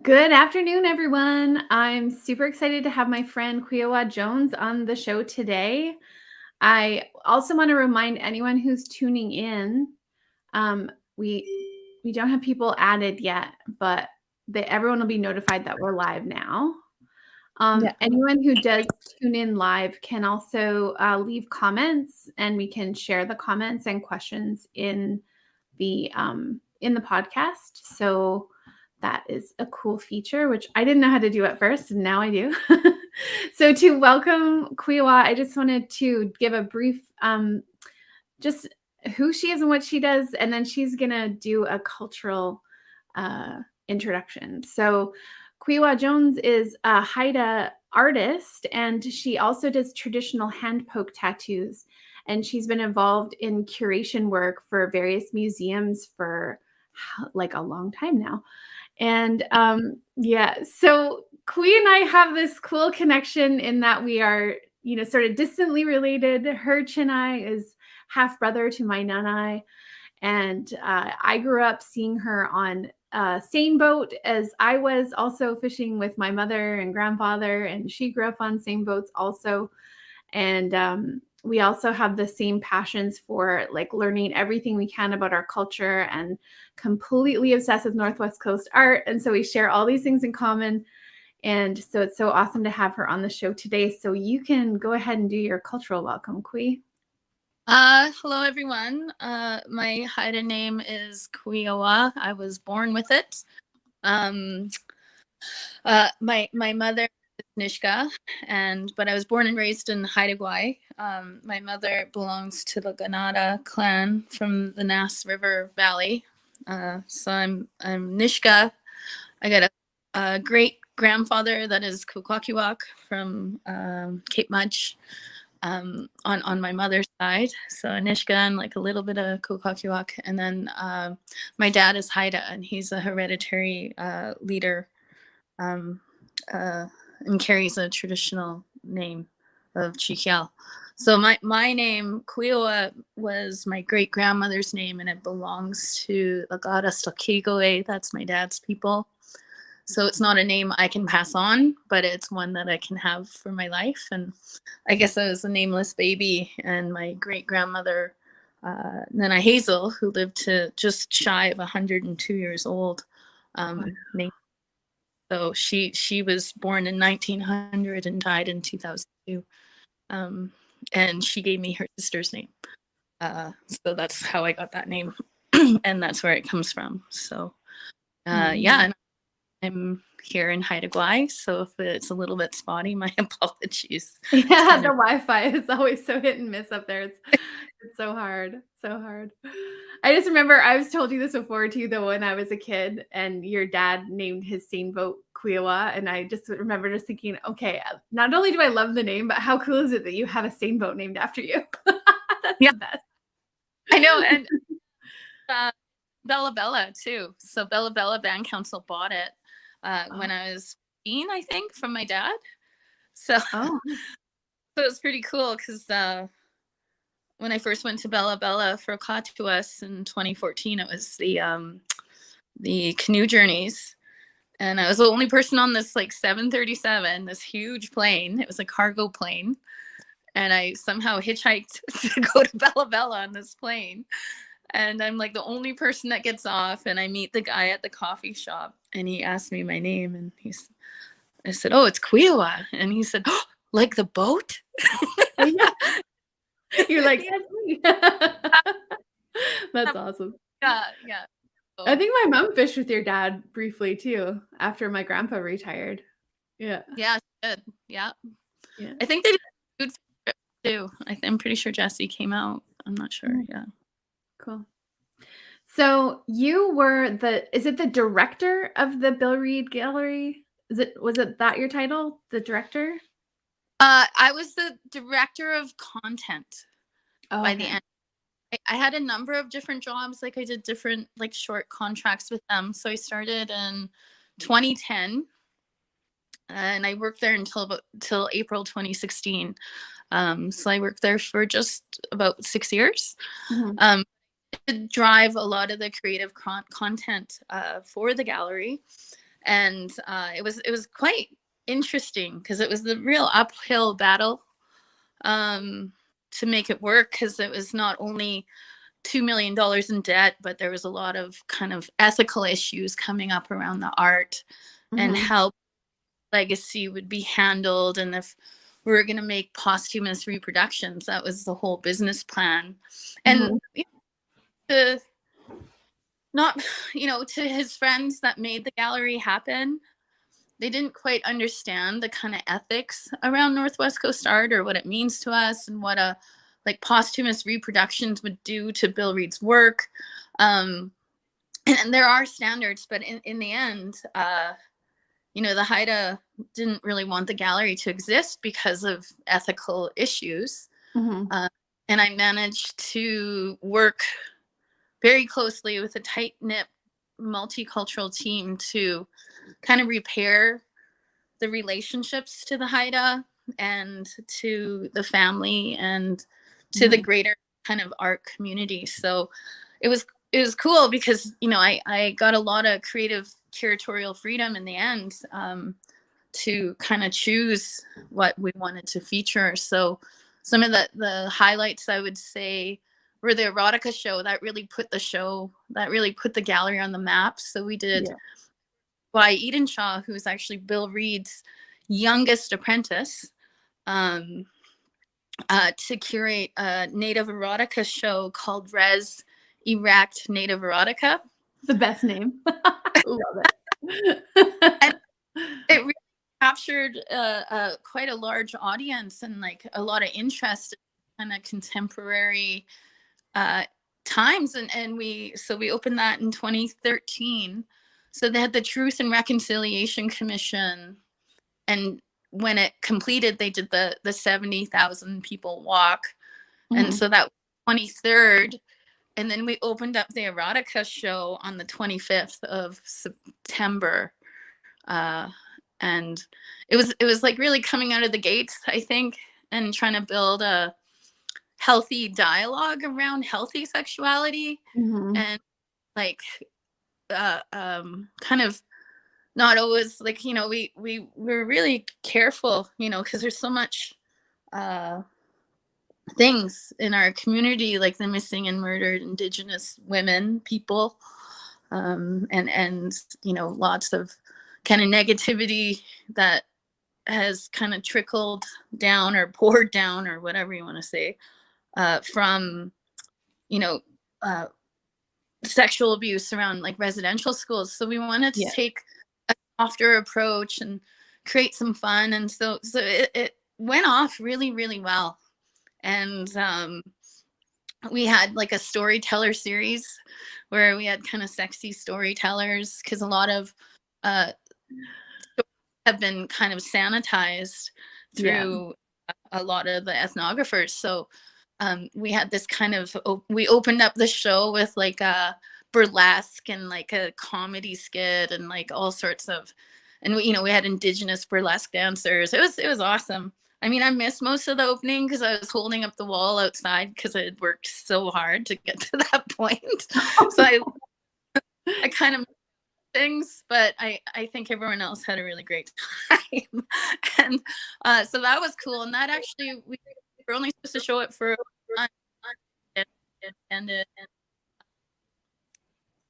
Good afternoon, everyone. I'm super excited to have my friend Kwiaahwah Jones on the show today. I also want to remind anyone who's tuning in, um, we don't have people added yet, but everyone will be notified that we're live now. Yeah. Anyone who does tune in live can also leave comments, and we can share the comments and questions in the podcast. So that is a cool feature, which I didn't know how to do at first, and now I do. So to welcome Kwiaahwah, I just wanted to give a brief, just who she is and what she does, and then she's gonna do a cultural introduction. So Kwiaahwah Jones is a Haida artist, and she also does traditional hand poke tattoos. And she's been involved in curation work for various museums for like a long time now. And yeah, so Kwi and I have this cool connection in that we are, sort of distantly related. Her Chinai is half brother to my Nanai. And I grew up seeing her on a seine boat as I was also fishing with my mother and grandfather, and she grew up on seine boats also. And we also have the same passions for like learning everything we can about our culture and completely obsessed with Northwest Coast art. And so we share all these things in common. And so it's so awesome to have her on the show today. So you can go ahead and do your cultural welcome, Kwi. Hello, everyone. My Haida name is Kwiaahwah. I was born with it. My mother is Nishka, but I was born and raised in Haida. My mother belongs to the Ganada clan from the Nass River Valley. So I'm Nishka. I got a great grandfather that is Kwiaahwah from Cape Mudge. On my mother's side, so Anishka and like a little bit of Kwiaahwah, and then my dad is Haida, and he's a hereditary leader, and carries a traditional name of Chikial. So my name Kwiaahwah was my great grandmother's name, and it belongs to Lagada Stokigoe. That's my dad's people. So it's not a name I can pass on, but it's one that I can have for my life. And I guess I was a nameless baby, and my great grandmother, Nana Hazel, who lived to just shy of 102 years old. So she was born in 1900 and died in 2002. And she gave me her sister's name. So that's how I got that name, and that's where it comes from. So yeah, and I'm here in Haida, so if it's a little bit spotty, my apologies. Yeah, the Wi-Fi is always so hit and miss up there. It's so hard, so hard. I just remember I've told you this before too, though, when I was a kid, and your dad named his seine boat Kwiaahwah, and I just remember just thinking, okay, not only do I love the name, but how cool is it that you have a seine boat named after you? That's the best. I know, and Bella Bella too. So Bella Bella Band Council bought it when I was 15, I think, from my dad. So, so it was pretty cool because when I first went to Bella Bella for Katuas in 2014, it was the canoe journeys, and I was the only person on this like 737, this huge plane. It was a cargo plane, and I somehow hitchhiked to go to Bella Bella on this plane. And I'm like the only person that gets off, and I meet the guy at the coffee shop, and he asked me my name, and I said, "Oh, it's Kwiaahwah," and he said, "Oh, like the boat?" You're like, that's awesome. Yeah. I think my mom fished with your dad briefly too after my grandpa retired. Yeah. Yeah, she did. Yeah. I think they did food too. I'm pretty sure Jesse came out. I'm not sure. Yeah. Cool. So you were is it the director of the Bill Reid Gallery? Was it that your title, the director? I was the director of content by the end. I had a number of different jobs. Like I did different like short contracts with them. So I started in 2010, and I worked there till April 2016. So I worked there for just about 6 years. To drive a lot of the creative content for the gallery. And it was quite interesting because it was the real uphill battle to make it work, because it was not only $2 million in debt, but there was a lot of kind of ethical issues coming up around the art and how legacy would be handled, and if we were going to make posthumous reproductions. That was the whole business plan. And to not, to his friends that made the gallery happen, they didn't quite understand the kind of ethics around Northwest Coast art, or what it means to us, and what a like posthumous reproductions would do to Bill Reid's work. And there are standards, but in the end, the Haida didn't really want the gallery to exist because of ethical issues. And I managed to work very closely with a tight-knit multicultural team to kind of repair the relationships to the Haida and to the family and to the greater kind of art community. So it was cool because, I got a lot of creative curatorial freedom in the end to kind of choose what we wanted to feature. So some of the highlights, I would say, were the erotica show that really put the gallery on the map. So we did Kwi Jones, who is actually Bill Reid's youngest apprentice, to curate a native erotica show called Res Erect Native Erotica. The best name. Love it. And it really captured quite a large audience and like a lot of interest in kind of contemporary times. And we opened that in 2013. So they had the Truth and Reconciliation Commission, and when it completed, they did the 70,000 people walk. And so that was 23rd. And then we opened up the erotica show on the 25th of September. And it was like really coming out of the gates, I think, and trying to build a healthy dialogue around healthy sexuality and like kind of not always like, we're really careful, because there's so much things in our community, like the missing and murdered Indigenous women, people, and lots of kind of negativity that has kind of trickled down or poured down or whatever you want to say from sexual abuse around like residential schools. So we wanted to take a softer approach and create some fun, and so it went off really, really well. And we had like a storyteller series where we had kind of sexy storytellers, because a lot of have been kind of sanitized through a lot of the ethnographers. So we had this kind of, we opened up the show with like a burlesque and like a comedy skit and like all sorts of, and we had Indigenous burlesque dancers. It was awesome. I mean, I missed most of the opening because I was holding up the wall outside because I had worked so hard to get to that point. So I kind of things, but I think everyone else had a really great time. And so that was cool. And that actually, we were only supposed to show it for a month.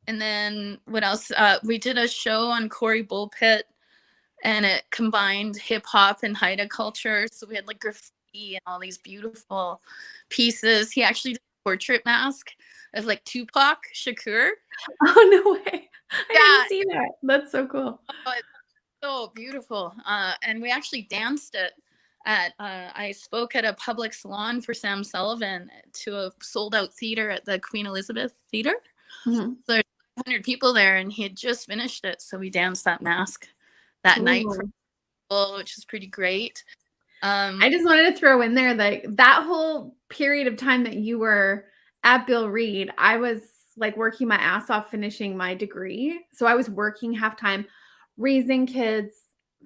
And then what else? We did a show on Corey Bullpit, and it combined hip hop and Haida culture. So we had like graffiti and all these beautiful pieces. He actually did a portrait mask of like Tupac Shakur. Oh, no way. I didn't see that. That's so cool. Oh, it's so beautiful. And we actually danced it at, I spoke at a public salon for Sam Sullivan to a sold out theater at the Queen Elizabeth Theater. So there's 100 people there, and he had just finished it. So we danced that mask that night for people, which is pretty great. I just wanted to throw in there, like that whole period of time that you were at Bill Reid, I was like working my ass off finishing my degree. So I was working half time, raising kids,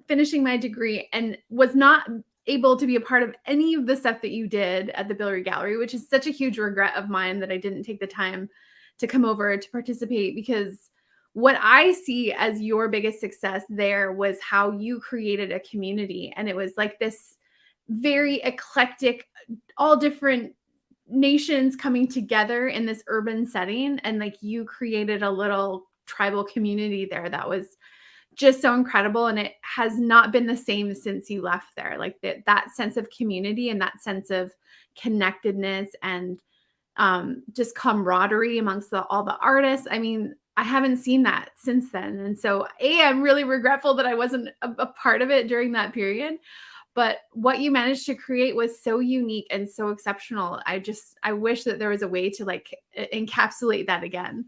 finishing my degree, and was not able to be a part of any of the stuff that you did at the Bill Reid Gallery, which is such a huge regret of mine that I didn't take the time to come over to participate, because what I see as your biggest success there was how you created a community. And it was like this very eclectic, all different nations coming together in this urban setting. And like you created a little tribal community there that was just so incredible. And it has not been the same since you left there. Like that sense of community and that sense of connectedness and just camaraderie amongst all the artists. I mean, I haven't seen that since then. And so, I'm really regretful that I wasn't a part of it during that period. But what you managed to create was so unique and so exceptional. I wish that there was a way to like encapsulate that again.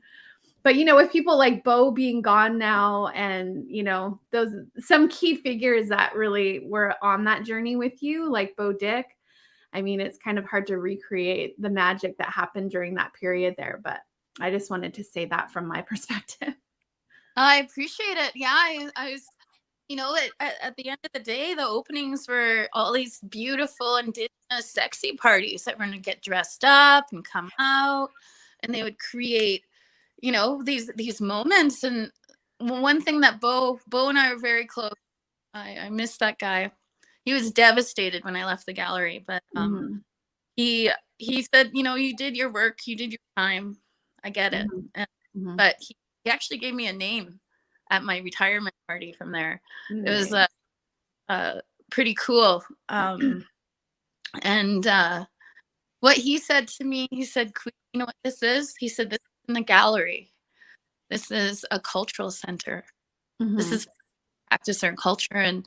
But, with people like Bo being gone now and, those some key figures that really were on that journey with you, like Bo Dick, I mean, it's kind of hard to recreate the magic that happened during that period there. But I just wanted to say that from my perspective. I appreciate it. Yeah, I was, at the end of the day, the openings were all these beautiful Indigenous sexy parties that were going to get dressed up and come out, and they would create, these moments. And one thing that Bo and I are very close. I miss that guy. He was devastated when I left the gallery, but he said, you did your work, you did your time. I get it. But he actually gave me a name at my retirement party from there. Nice. It was pretty cool. And what he said to me, he said, you know what this is? He said, this is in the gallery. This is a cultural center. This is practice our culture. And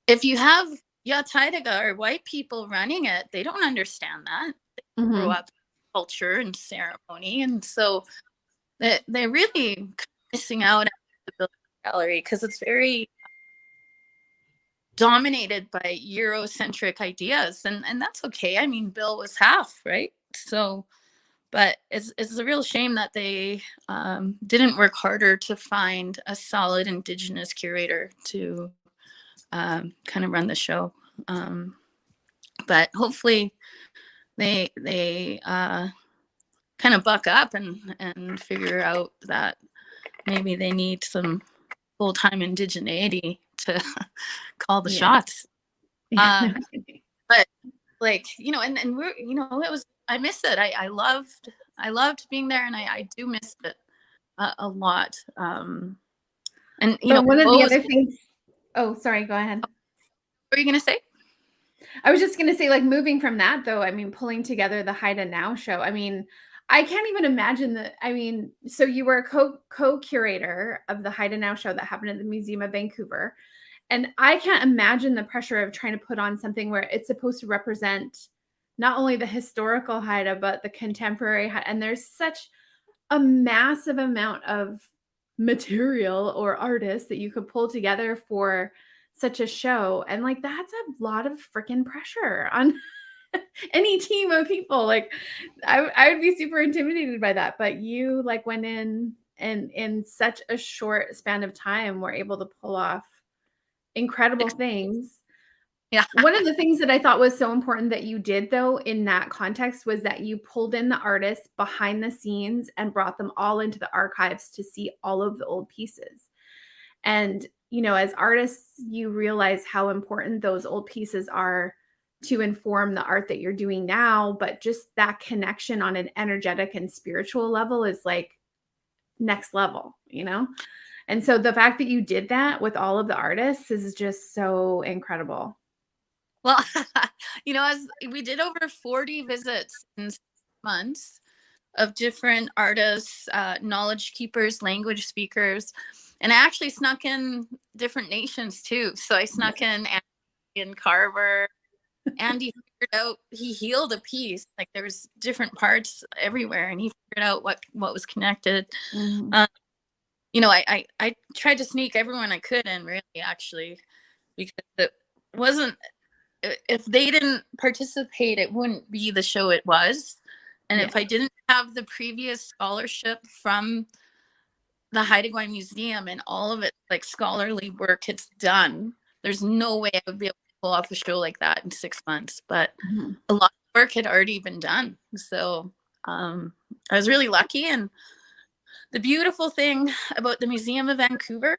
if you have Kwiaahwah or white people running it, they don't understand that. They grew up in culture and ceremony. And so they're really missing out at the building gallery because it's very dominated by Eurocentric ideas. And that's okay. I mean, Bill was half, right? So, but it's a real shame that they didn't work harder to find a solid Indigenous curator to kind of run the show. But hopefully they kind of buck up and figure out that maybe they need some full-time indigeneity to call the shots. But like, and we're, it was, I miss it. I loved being there, and I do miss it a lot. And one of the other things, oh, sorry, go ahead. What were you going to say? I was just going to say, like, moving from that though, I mean, pulling together the Haida Now show, I mean, I can't even imagine that. I mean, so you were a co-curator of the Haida Now show that happened at the Museum of Vancouver. And I can't imagine the pressure of trying to put on something where it's supposed to represent not only the historical Haida, but the contemporary Haida. And there's such a massive amount of material or artists that you could pull together for such a show. And like, that's a lot of freaking pressure on any team of people. Like I would be super intimidated by that, but you like went in and in such a short span of time were able to pull off incredible things. Yeah. One of the things that I thought was so important that you did though in that context was that you pulled in the artists behind the scenes and brought them all into the archives to see all of the old pieces. And as artists, you realize how important those old pieces are to inform the art that you're doing now, but just that connection on an energetic and spiritual level is like next level, And so the fact that you did that with all of the artists is just so incredible. Well, as we did over 40 visits in 6 months of different artists, knowledge keepers, language speakers, and I actually snuck in different nations too. So I snuck in Andy and Carver. Andy figured out, he healed a piece. Like there was different parts everywhere, and he figured out what was connected. I tried to sneak everyone I could in, really, actually, because it wasn't, if they didn't participate, it wouldn't be the show it was. And if I didn't have the previous scholarship from the Haida Gwaii Museum and all of it, like scholarly work it's done, there's no way I would be able to pull off a show like that in 6 months. But a lot of work had already been done. So I was really lucky. And the beautiful thing about the Museum of Vancouver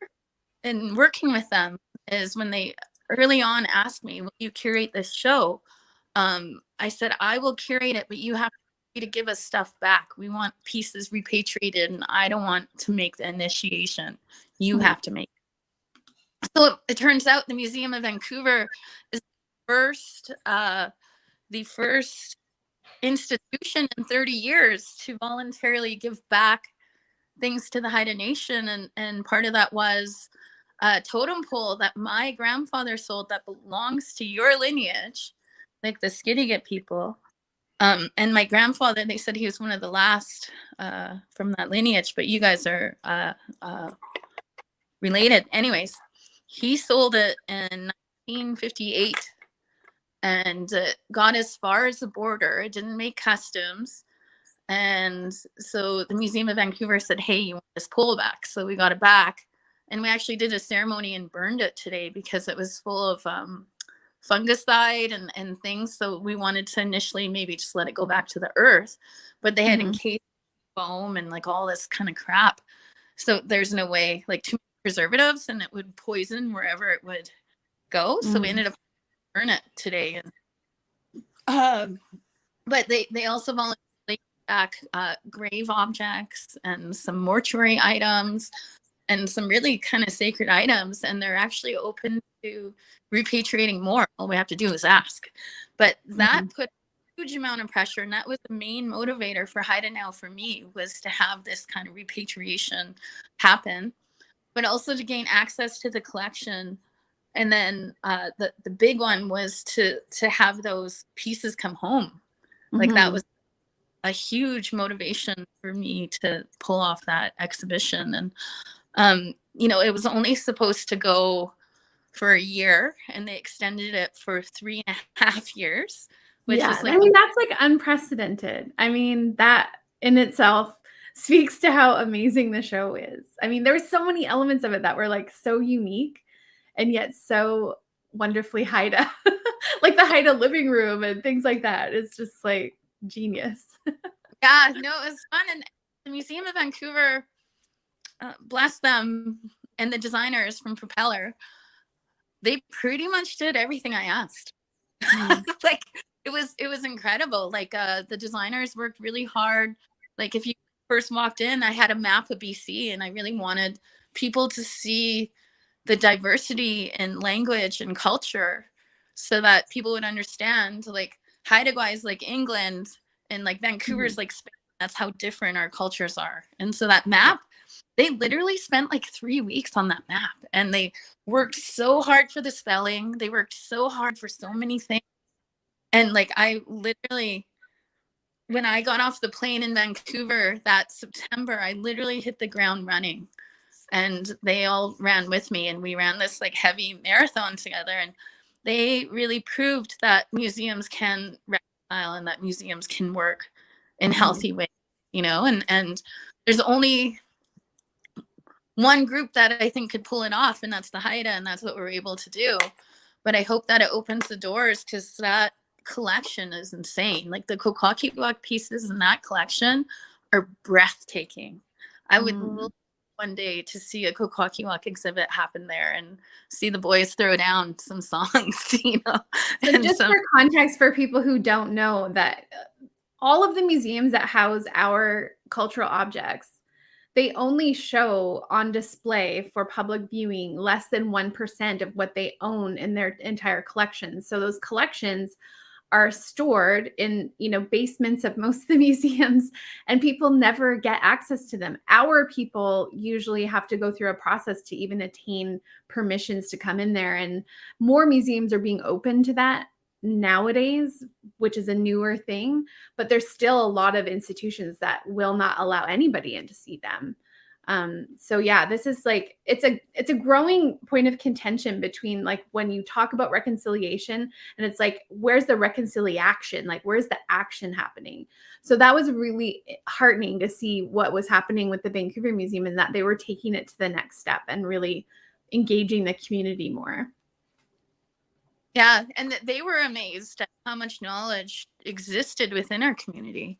and working with them is when they early on asked me, will you curate this show? I said, I will curate it, but you have to give us stuff back. We want pieces repatriated, and I don't want to make the initiation. You have to make it. So it turns out the Museum of Vancouver is the first institution in 30 years to voluntarily give back things to the Haida Nation. And part of that was a totem pole that my grandfather sold that belongs to your lineage, like the Skidegate people. And my grandfather, they said he was one of the last from that lineage, but you guys are related. Anyways, he sold it in 1958 and got as far as the border. It didn't make customs. And so the Museum of Vancouver said, hey, you want this pole back? So we got it back. And we actually did a ceremony and burned it today because it was full of fungicide and things. So we wanted to initially maybe just let it go back to the earth. But they had encased foam and like all this kind of crap. So there's no way, like too many preservatives, and it would poison wherever it would go. So we ended up burn it today. And but they also volunteered back grave objects and some mortuary items and some really kind of sacred items, and they're actually open to repatriating more. All we have to do is ask. But that put a huge amount of pressure, and that was the main motivator for Haida Now for me, was to have this kind of repatriation happen, but also to gain access to the collection. And then the big one was to have those pieces come home. Like that was a huge motivation for me to pull off that exhibition. And it was only supposed to go for a year, and they extended it for 3.5 years, which is like, I mean, that's like unprecedented. I mean, that in itself speaks to how amazing the show is. I mean, there were so many elements of it that were like so unique and yet so wonderfully Haida, like the Haida living room and things like that. It's just like genius. Yeah, no, it was fun. And the Museum of Vancouver, bless them, and the designers from Propeller, they pretty much did everything I asked. Like it was incredible. Like the designers worked really hard. Like if you first walked in, I had a map of BC, and I really wanted people to see the diversity in language and culture so that people would understand, like Haida is like England, and like Vancouver's like Spain. That's how different our cultures are. And so that map, they literally spent like 3 weeks on that map, and they worked so hard for the spelling. They worked so hard for so many things. And like I literally, when I got off the plane in Vancouver that September, I literally hit the ground running, and they all ran with me, and we ran this like heavy marathon together. And they really proved that museums can reconcile and that museums can work in healthy ways, and there's only one group that I think could pull it off, and that's the Haida, and that's what we're able to do. But I hope that it opens the doors, because that collection is insane. Like the Kwiaahwah pieces in that collection are breathtaking. I would love one day to see a Kwiaahwah exhibit happen there and see the boys throw down some songs, So just for context, for people who don't know, that all of the museums that house our cultural objects, they only show on display for public viewing less than 1% of what they own in their entire collection. So those collections are stored in, basements of most of the museums, and people never get access to them. Our people usually have to go through a process to even attain permissions to come in there. And more museums are being open to that nowadays, which is a newer thing, but there's still a lot of institutions that will not allow anybody in to see them. So yeah, this is like, it's a growing point of contention between, like, when you talk about reconciliation, and it's like, where's the reconciliation? Like, where's the action happening? So that was really heartening to see what was happening with the Vancouver Museum, and that they were taking it to the next step and really engaging the community more. Yeah, and they were amazed at how much knowledge existed within our community.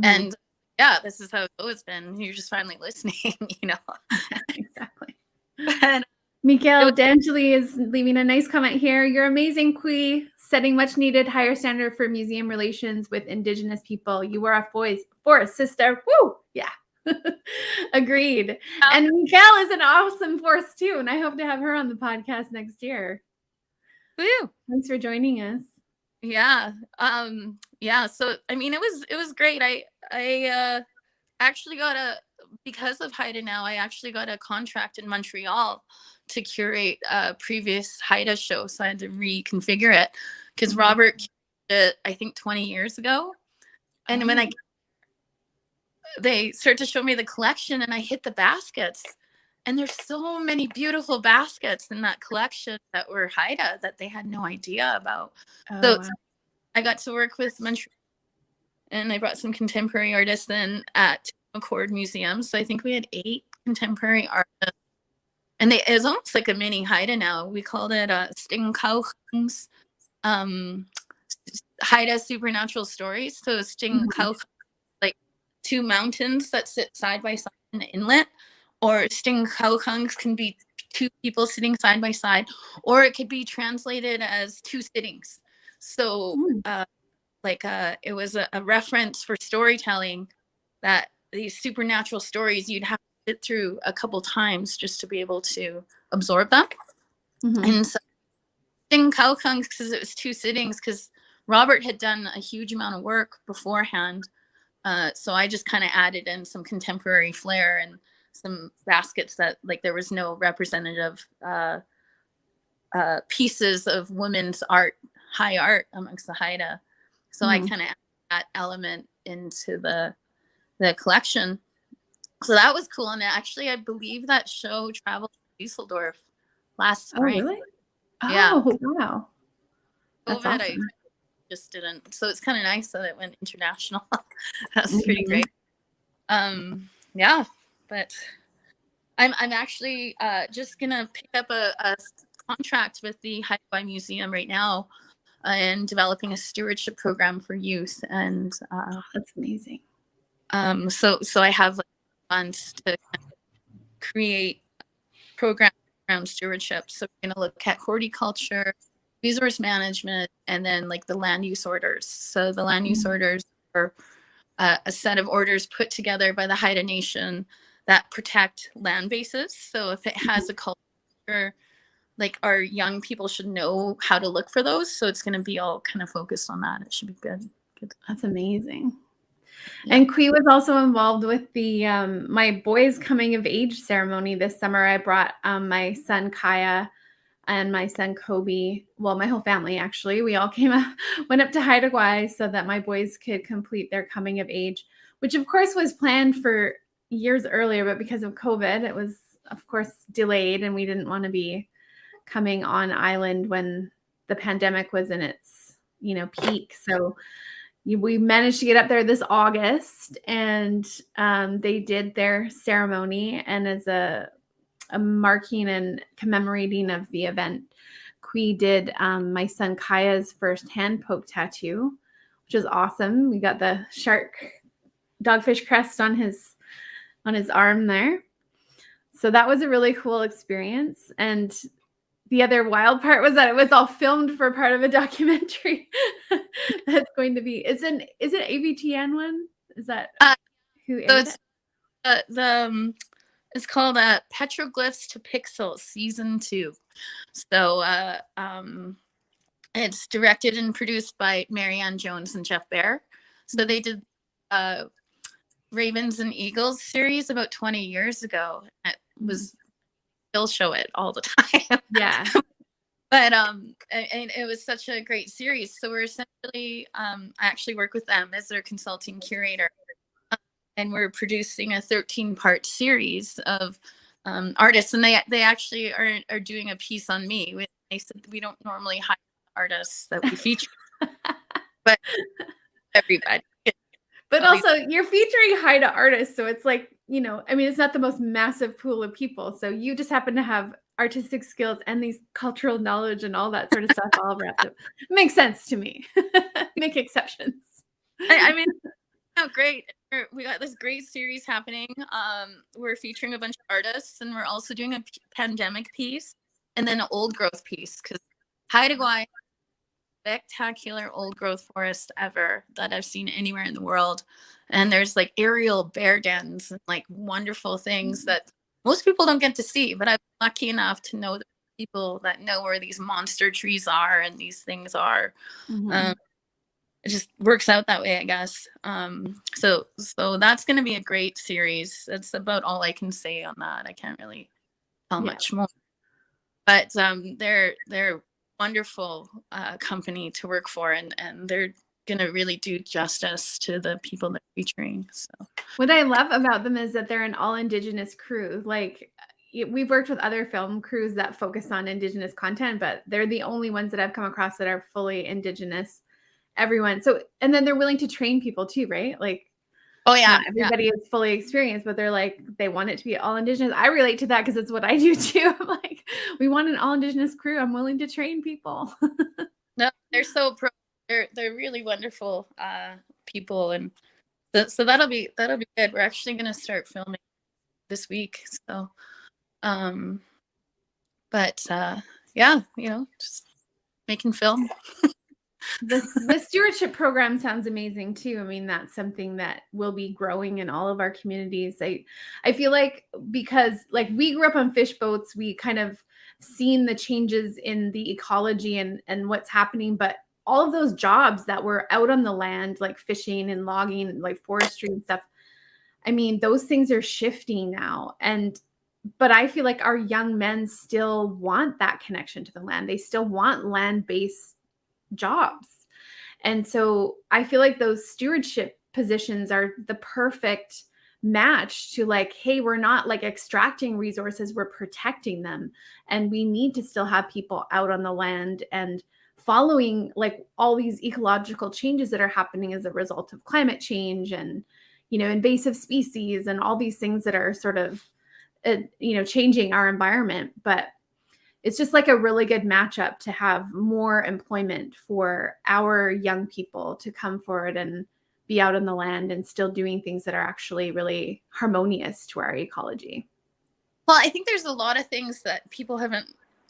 And yeah, this is how it's always been. You're just finally listening, you know. Yeah, exactly. And Mikael D'Angeli is leaving a nice comment here. You're amazing, Kwi, setting much needed higher standard for museum relations with Indigenous people. You are a force, sister. Woo! Yeah. Agreed. And Mikael is an awesome force too, and I hope to have her on the podcast next year. woo. Thanks for joining us. Yeah. Yeah. So I mean, it was great. I actually because of Haida now, I actually got a contract in Montreal to curate a previous Haida show. So I had to reconfigure it because Robert did it, I think 20 years ago. And when they start to show me the collection and I hit the baskets, and there's so many beautiful baskets in that collection that were Haida that they had no idea about. So wow. I got to work with Montreal, and I brought some contemporary artists in at McCord Museum. So I think we had 8 contemporary artists, and it was almost like a mini Haida now. We called it Sting Kwiaahwah's Haida Supernatural Stories. So Sting Kwiaahwah, like 2 mountains that sit side by side in the inlet, or Sting Kwiaahwah can be 2 people sitting side by side, or it could be translated as 2 sittings. So it was a reference for storytelling, that these supernatural stories you'd have to sit through a couple times just to be able to absorb them. And so Sting Kwiaahwah, because it was 2 sittings, because Robert had done a huge amount of work beforehand. So I just kind of added in some contemporary flair and some baskets that, like, there was no representative pieces of women's art, high art amongst the Haida. So I kind of added that element into the collection. So that was cool. And actually, I believe that show traveled to Dusseldorf last spring. Oh, really? Yeah. Oh, wow. That's COVID, awesome. I just didn't. So it's kind of nice that it went international. That's pretty great. Yeah, but I'm actually just gonna pick up a contract with the Kwiaahwah Museum right now, and developing a stewardship program for youth. And that's amazing. So I have months to create programs around stewardship. So we're gonna look at horticulture, resource management, and then like the land use orders. So the land use orders are a set of orders put together by the Haida Nation that protect land bases. So if it has a culture, like, our young people should know how to look for those. So it's going to be all kind of focused on that. It should be good. That's amazing. Yeah. And Kwi was also involved with the my boys' coming of age ceremony this summer. I brought my son Kaya and my son Kobe, well, my whole family, actually. We all went up to Haida so that my boys could complete their coming of age, which of course was planned for years earlier, but because of COVID, it was, of course, delayed, and we didn't want to be coming on island when the pandemic was in its, peak. So we managed to get up there this August, and they did their ceremony, and as a marking and commemorating of the event, Kwi did my son Kaya's first hand poke tattoo, which is awesome. We got the shark dogfish crest on his arm there. So that was a really cool experience. And the other wild part was that it was all filmed for part of a documentary that's going to be, is it ABTN one? Is that who aired it? It's called Petroglyphs to Pixels Season 2. So it's directed and produced by Marianne Jones and Jeff Bear. So they did Ravens and Eagles series about 20 years ago. It was still show it all the time. Yeah. But and it was such a great series. So we're essentially, I actually work with them as their consulting curator. And we're producing a 13-part series of artists, and they actually are doing a piece on me. They said we don't normally hire artists that we feature, but everybody. But also, you're featuring Haida artists, so it's like, it's not the most massive pool of people. So you just happen to have artistic skills and these cultural knowledge and all that sort of stuff all wrapped up. Makes sense to me. Make exceptions. I mean, great. we got this great series happening. We're featuring a bunch of artists, and we're also doing a pandemic piece and then an old growth piece, because Haida Gwaii, spectacular old growth forest ever that I've seen anywhere in the world. And there's like aerial bear dens and like wonderful things that most people don't get to see, but I'm lucky enough to know the people that know where these monster trees are and these things are. Mm-hmm. It just works out that way, I guess. So that's going to be a great series. That's about all I can say on that. I can't really tell much more, but they're wonderful company to work for, and they're going to really do justice to the people they're featuring. So what I love about them is that they're an all Indigenous crew. Like, we've worked with other film crews that focus on Indigenous content, but they're the only ones that I've come across that are fully Indigenous. Everyone. So, and then they're willing to train people too, right? Like, oh yeah, not everybody is fully experienced, but they're like, they want it to be all Indigenous. I relate to that because it's what I do too. I'm like, we want an all Indigenous crew. I'm willing to train people. No, they're so pro. They're really wonderful people, and so that'll be good. We're actually going to start filming this week. So, but yeah, just making film. The stewardship program sounds amazing too. I mean, that's something that will be growing in all of our communities. I feel like, because like we grew up on fish boats, we kind of seen the changes in the ecology and what's happening, but all of those jobs that were out on the land, like fishing and logging, like forestry and stuff, I mean, those things are shifting now. But I feel like our young men still want that connection to the land. They still want land-based jobs. And so I feel like those stewardship positions are the perfect match to like, hey, we're not like extracting resources, we're protecting them. And we need to still have people out on the land and following like all these ecological changes that are happening as a result of climate change and, invasive species and all these things that are sort of, changing our environment. But it's just like a really good matchup to have more employment for our young people to come forward and be out in the land and still doing things that are actually really harmonious to our ecology. Well, I think there's a lot of things that people haven't,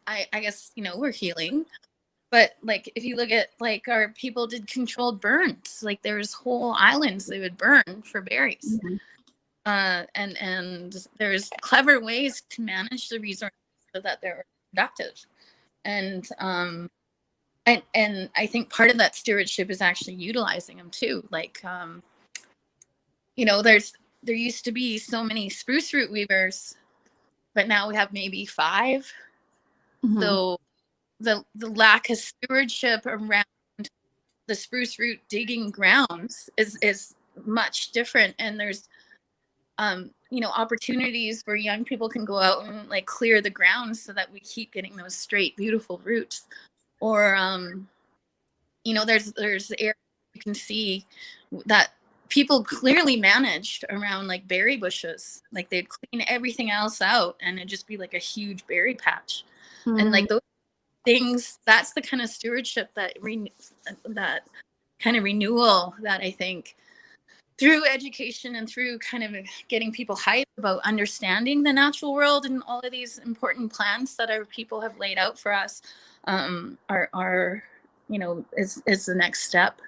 I guess, we're healing. But like, if you look at like our people did controlled burns, like there's whole islands they would burn for berries. Mm-hmm. And there's clever ways to manage the resources so that they're productive. And I think part of that stewardship is actually utilizing them too. Like, there used to be so many spruce root weavers, but now we have maybe 5. Mm-hmm. So the lack of stewardship around the spruce root digging grounds is much different. And there's opportunities where young people can go out and like clear the ground so that we keep getting those straight, beautiful roots. Or, there's areas you can see that people clearly managed around like berry bushes. Like they'd clean everything else out and it'd just be like a huge berry patch. Mm. And like those things, that's the kind of stewardship that kind of renewal that I think through education and through kind of getting people hyped about understanding the natural world and all of these important plans that our people have laid out for us are is the next step.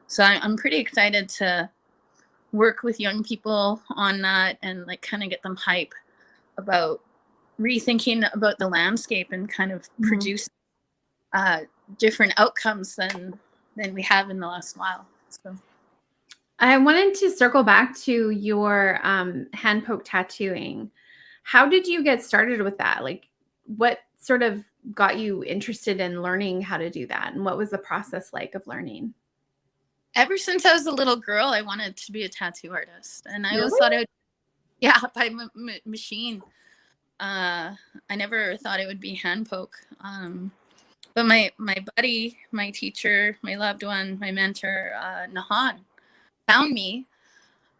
So I'm pretty excited to work with young people on that and like kind of get them hype about rethinking about the landscape and kind of produce different outcomes than we have in the last while. So I wanted to circle back to your hand poke tattooing. How did you get started with that? Like, what sort of got you interested in learning how to do that? And what was the process like of learning? Ever since I was a little girl, I wanted to be a tattoo artist. And I always thought by machine. I never thought it would be hand poke. But my buddy, my teacher, my loved one, my mentor, Nahan, found me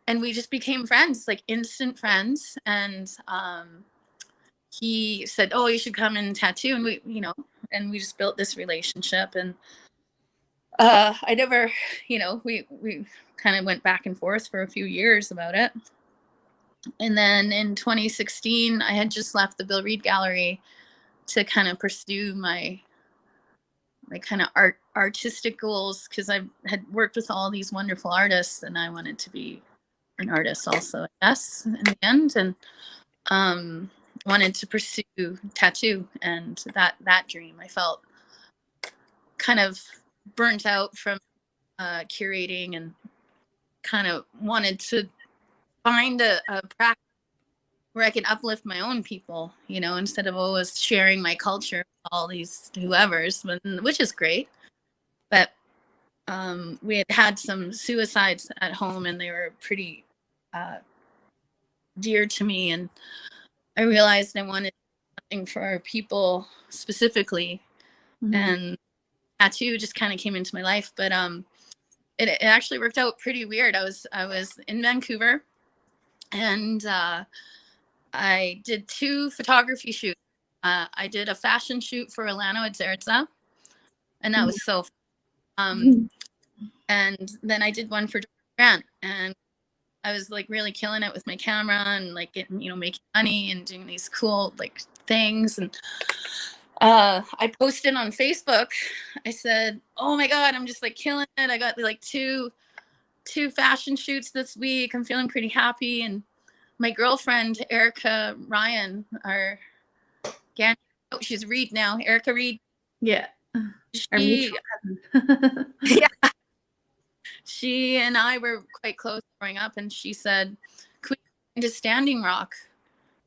and we just became friends, like instant friends. And he said, oh, you should come and tattoo. And we just built this relationship. And I never, we kind of went back and forth for a few years about it. And then in 2016, I had just left the Bill Reid Gallery to kind of pursue my kind of artistic goals, because I had worked with all these wonderful artists, and I wanted to be an artist also, I guess, in the end. And wanted to pursue tattoo, and that dream. I felt kind of burnt out from curating, and kind of wanted to find a practice where I could uplift my own people, you know, instead of always sharing my culture with all these whoever's, which is great. But we had some suicides at home, and they were pretty dear to me. And I realized I wanted something for people specifically. Mm-hmm. And tattoo just kind of came into my life. But it actually worked out pretty weird. I was in Vancouver, and I did 2 photography shoots. I did a fashion shoot for Alano Adzerza, and that was so fun. And then I did one for Grant, and I was like really killing it with my camera, and like getting, you know, making money and doing these cool like things. And I posted on Facebook. I said, "Oh my God, I'm just like killing it. I got like two fashion shoots this week. I'm feeling pretty happy." And my girlfriend, Erica Ryan, she's Reid now, Erica Reid. Yeah. Yeah. She and I were quite close growing up, and she said, "Could we go to Standing Rock?"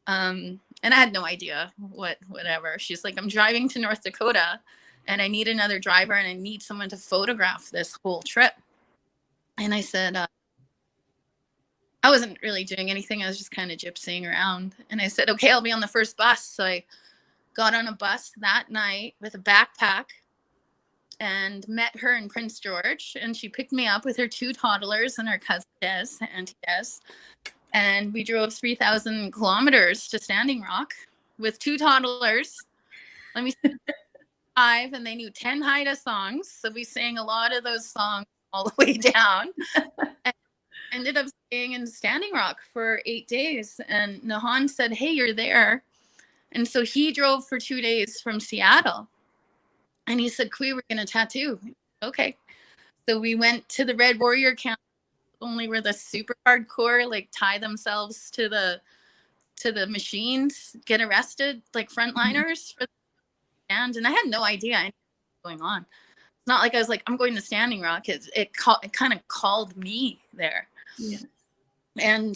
And I had no idea whatever. She's like, "I'm driving to North Dakota, and I need another driver, and I need someone to photograph this whole trip." And I said, I wasn't really doing anything. I was just kind of gypsying around. And I said, "Okay, I'll be on the first bus." So I got on a bus that night with a backpack and met her in Prince George. And she picked me up with her 2 toddlers and her cousin Auntie Des. And we drove 3,000 kilometers to Standing Rock with 2 toddlers. Let me say 5, and they knew 10 Haida songs. So we sang a lot of those songs all the way down. And ended up staying in Standing Rock for 8 days. And Nahan said, "Hey, you're there." And so he drove for 2 days from Seattle. And he said, "Kwi, we're going to tattoo." Okay. So we went to the Red Warrior camp, only where the super hardcore like tie themselves to the machines, get arrested, like frontliners for the stand. And I had no idea what was going on. It's not like I was like, "I'm going to Standing Rock." It kind of called me there. Yeah. And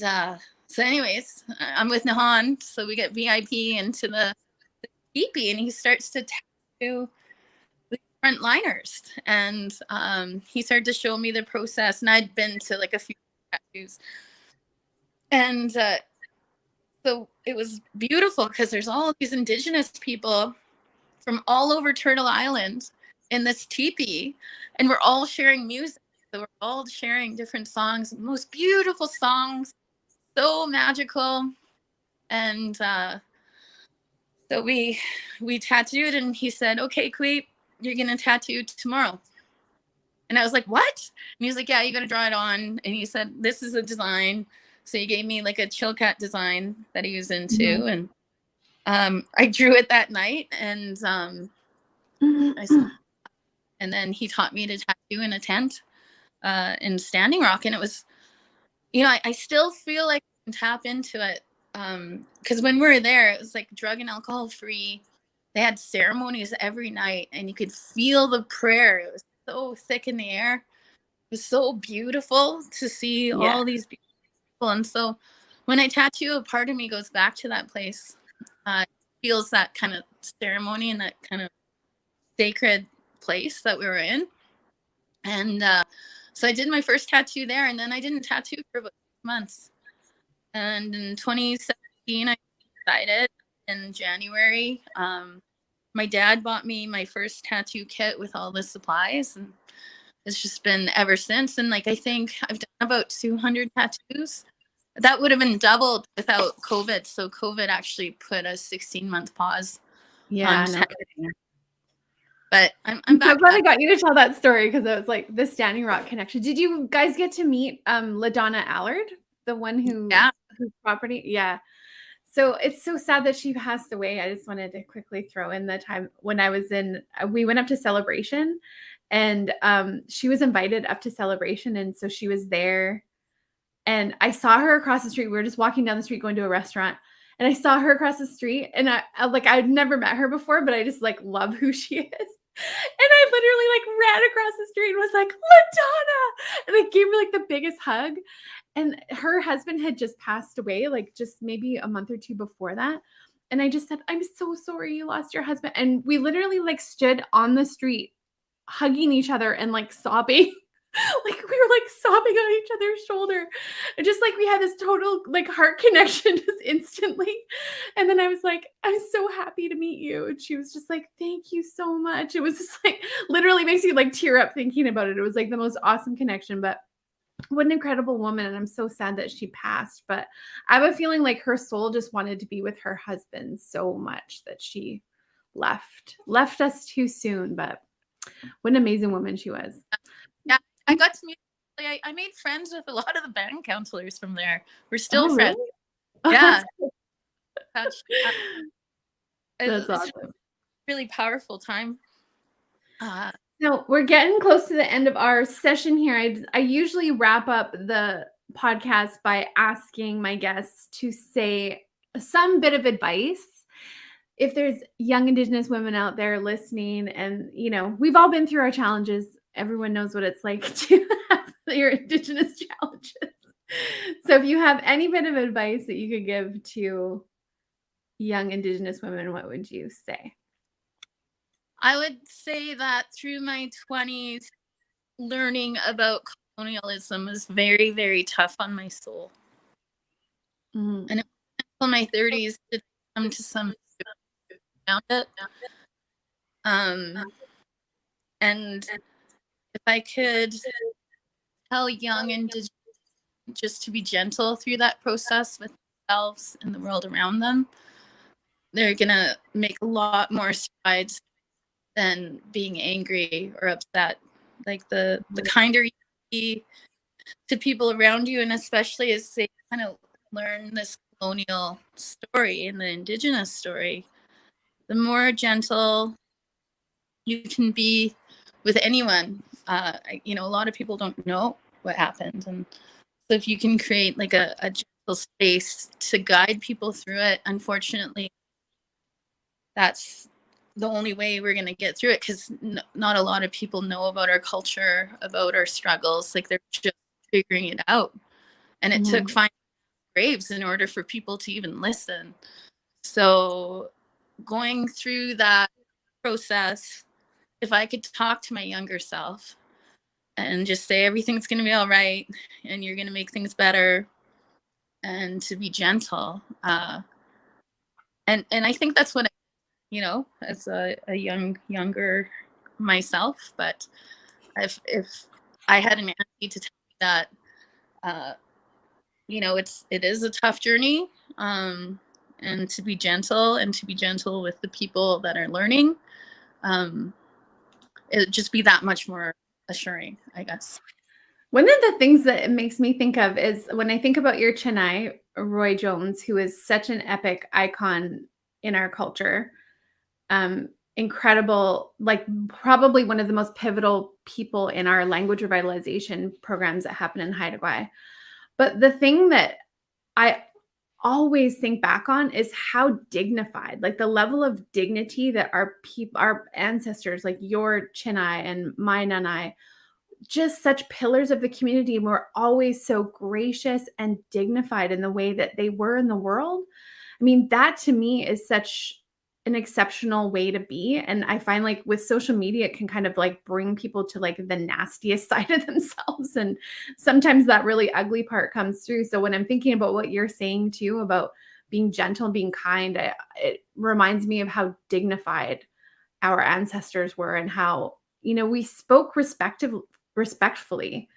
so anyways, I'm with Nahan, so we get VIP into the teepee, and he starts to tattoo the frontliners. And he started to show me the process, and I'd been to like a few tattoos. And so it was beautiful, because there's all these Indigenous people from all over Turtle Island in this teepee, and we're all sharing music. So we're all sharing different songs, most beautiful songs, so magical. And so we tattooed, and he said, "Okay, Kwi, you're going to tattoo tomorrow." And I was like, "What?" And he was like, "Yeah, you got to draw it on." And he said, "This is a design." So he gave me like a chill cat design that he was into. Mm-hmm. And I drew it that night, and and then he taught me to tattoo in a tent in Standing Rock. And it was, you know, I still feel like I can tap into it, because when we were there, it was like drug and alcohol free. They had ceremonies every night, and you could feel the prayer. It was so thick in the air. It was so beautiful to see all these people. And so when I tattoo, a part of me goes back to that place. Feels that kind of ceremony and that kind of sacred place that we were in. And so I did my first tattoo there, and then I didn't tattoo for about 6 months. And in 2017, I decided in January, my dad bought me my first tattoo kit with all the supplies, and it's just been ever since. And like, I think I've done about 200 tattoos. That would have been doubled without COVID. So COVID actually put a 16-month pause. Yeah. But I'm I'm back. so glad I got you to tell that story because it was like the Standing Rock connection. Did you guys get to meet LaDonna Allard, the one whose property? Yeah. So it's so sad that she passed away. I just wanted to quickly throw in the time when I was we went up to Celebration, and she was invited up to Celebration, and so she was there. And I saw her across the street. We were just walking down the street going to a restaurant. And I saw her across the street, and I'd never met her before, but I just like love who she is. And I literally like ran across the street and was like, LaDonna! And I gave her like the biggest hug. And her husband had just passed away, like just maybe a month or two before that. And I just said, I'm so sorry you lost your husband. And we literally like stood on the street hugging each other and like sobbing. Like we were like sobbing on each other's shoulder. And just like we had this total like heart connection just instantly. And then I was like, I'm so happy to meet you. And she was just like, thank you so much. It was just like literally makes you like tear up thinking about it. It was like the most awesome connection. But what an incredible woman. And I'm so sad that she passed. But I have a feeling like her soul just wanted to be with her husband so much that she left us too soon. But what an amazing woman she was. Yeah, I got to meet. I made friends with a lot of the band counselors from there. We're still friends. Really? Yeah, That's it's awesome. really powerful time. So we're getting close to the end of our session here. I usually wrap up the podcast by asking my guests to say some bit of advice. If there's young Indigenous women out there listening, and we've all been through our challenges. Everyone knows what it's like to have your Indigenous challenges. So if you have any bit of advice that you could give to young Indigenous women, what would you say? I would say that through my 20s, learning about colonialism was very, very tough on my soul. And it was until my 30s to come to some around it. And if I could tell young Indigenous just to be gentle through that process with themselves and the world around them, they're gonna make a lot more strides than being angry or upset. Like the kinder you be to people around you, and especially as they kind of learn this colonial story and the Indigenous story, the more gentle you can be with anyone. A lot of people don't know what happened, and so if you can create like a gentle space to guide people through it, unfortunately, that's the only way we're going to get through it, because not a lot of people know about our culture, about our struggles. Like they're just figuring it out, and it took 5 graves in order for people to even listen. So going through that process, if I could talk to my younger self and just say everything's going to be all right and you're going to make things better, and to be gentle, and I think that's what as a younger myself. But if I had an auntie to tell me that it is a tough journey, and to be gentle with the people that are learning, it'd just be that much more assuring, I guess. One of the things that it makes me think of is when I think about your Chennai, Roy Jones, who is such an epic icon in our culture, incredible, like probably one of the most pivotal people in our language revitalization programs that happen in Haida Gwaii. But the thing that I always think back on is how dignified, like the level of dignity that our ancestors, like your Chennai and my Nanai, just such pillars of the community, were always so gracious and dignified in the way that they were in the world. I mean, that to me is such an exceptional way to be. And I find like with social media, it can kind of like bring people to like the nastiest side of themselves. And sometimes that really ugly part comes through. So when I'm thinking about what you're saying too, about being gentle, being kind, it reminds me of how dignified our ancestors were, and how, we spoke respectfully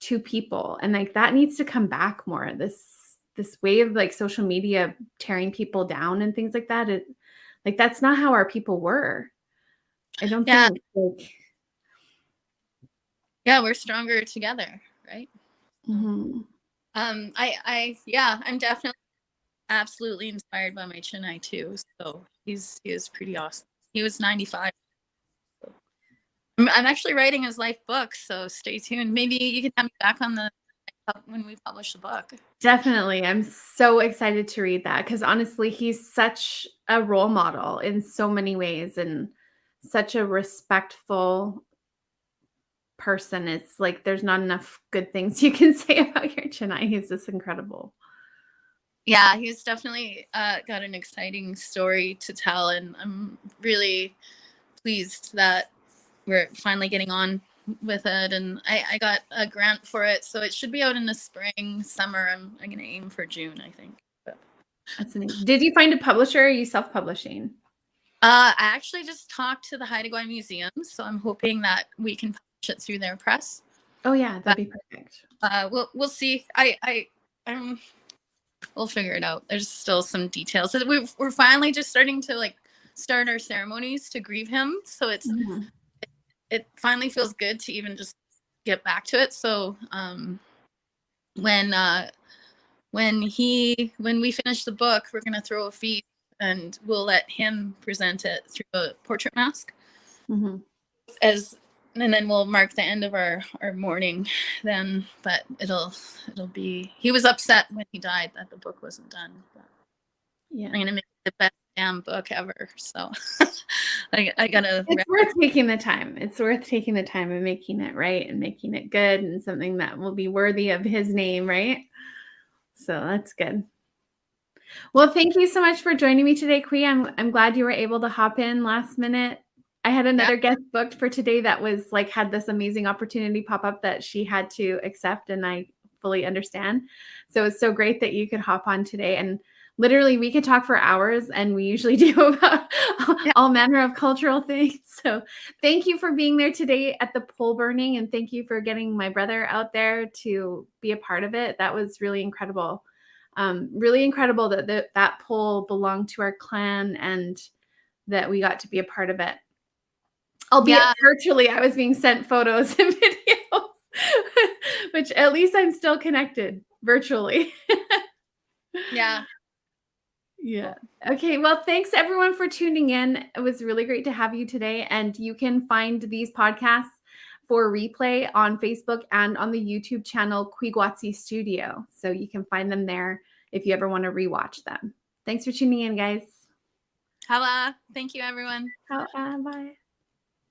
to people. And like that needs to come back more. This way of like social media tearing people down and things like that, that's not how our people were. I don't Yeah. think like. Yeah, we're stronger together, right? Mm-hmm. I'm definitely absolutely inspired by my Chennai too. So he is pretty awesome. He was 95. So. I'm actually writing his life book, so stay tuned. Maybe you can have me back on the when we publish the book. Definitely. I'm so excited to read that because honestly, he's such a role model in so many ways and such a respectful person. It's like there's not enough good things you can say about your Chennai. He's just incredible. Yeah, he's definitely got an exciting story to tell, and I'm really pleased that we're finally getting on with it. And I got a grant for it, so it should be out in the spring, summer. I'm going to aim for June, I think. But. That's amazing. Did you find a publisher or are you self-publishing? I actually just talked to the Haida Museum, so I'm hoping that we can publish it through their press. Oh yeah, that'd be perfect. We'll see. We'll figure it out. There's still some details. So we're finally just starting to start our ceremonies to grieve him. So it finally feels good to even just get back to it. So when we finish the book, we're gonna throw a feast and we'll let him present it through a portrait mask. Mm-hmm. And then we'll mark the end of our mourning then, but it'll be, he was upset when he died that the book wasn't done. But yeah, I'm gonna make it the best damn book ever. So I gotta. It's worth taking the time. It's worth taking the time and making it right and making it good and something that will be worthy of his name, right? So that's good. Well, thank you so much for joining me today, Kwi. I'm glad you were able to hop in last minute. I had another guest booked for today that was had this amazing opportunity pop up that she had to accept, and I fully understand. So it's so great that you could hop on today. And literally, we could talk for hours, and we usually do about all manner of cultural things. So thank you for being there today at the pole burning, and thank you for getting my brother out there to be a part of it. That was really incredible. Really incredible that that pole belonged to our clan and that we got to be a part of it. Albeit virtually, I was being sent photos and videos, which at least I'm still connected virtually. Yeah. Yeah. Okay. Well, thanks everyone for tuning in. It was really great to have you today. And you can find these podcasts for replay on Facebook and on the YouTube channel Kwiaahwah Studio. So you can find them there if you ever want to rewatch them. Thanks for tuning in, guys. Kwiaahwah. Thank you, everyone. Bye.